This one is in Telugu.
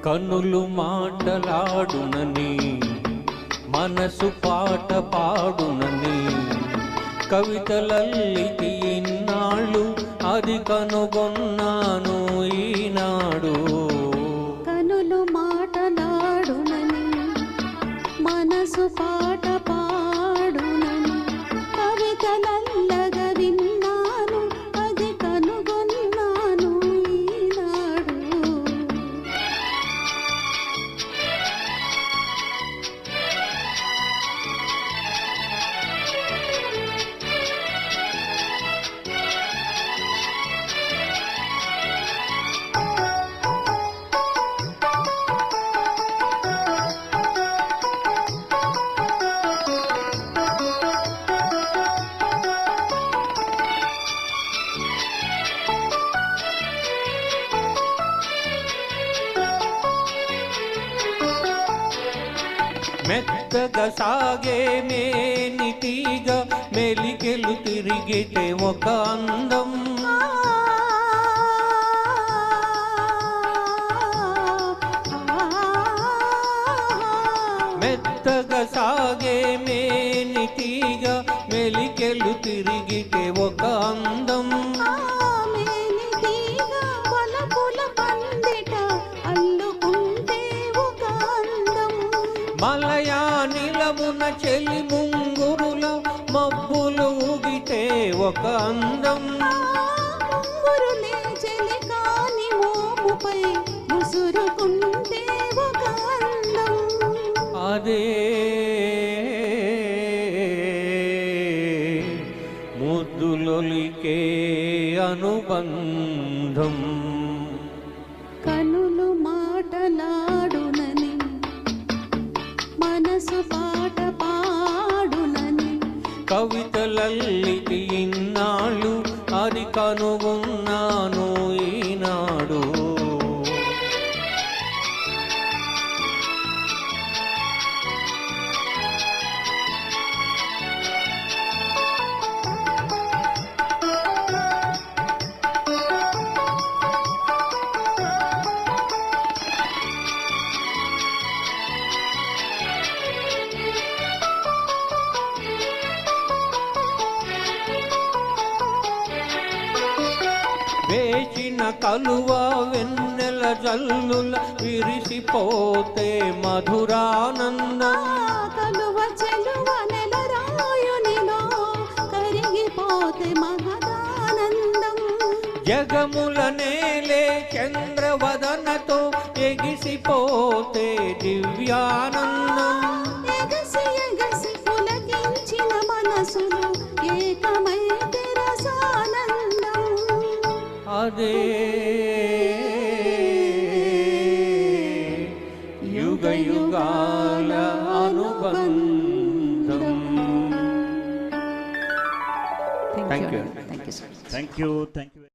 కన్నులు మాటలాడునని మనసు పాట పాడునని కవితలల్లికి ఇన్నాళ్ళు అది కనుగొన్నాను ఈనాడు. కనులు మాటలాడునని మనసు పాట పాడునని కవితలల్లగా విన్నాను అది కనుగొన్నాను ఈనాడు. మెత్తగా సాగే మేనిటీగా మెలికెలు తిరిగితే ఒక అందం. మెత్తగా సాగే మేనిటీగా మెలికెలు తిరిగితే ఒక అందం. మలయా నిలమున చెలి ముంగురుల మబ్బులు ఊగితే ఒక అందం. అదే ముద్దులొలికే అనుబంధం. కనులు మాటలాడునని మనసు పాట పాడునని కవితలల్లికి ఇన్నాళ్ళు అది కనుగొన్నాను ఈనాడు. వేచిన కలువ వెన్నెల జల్లుల విరిసిపోతే మధురానందం. కలువ చెలువ నెల రాయునిలో కరిగిపోతే మహదానందం. జగముల నేలే చంద్రవదనతో ఎగిసిపోతే దివ్యానందం. ఎగసి ఎగసి పులకించిన మనసులు ఏకమైతే రసానందం. అదే యుగ యుగాల అనుబంధం. Thank you. Thank you.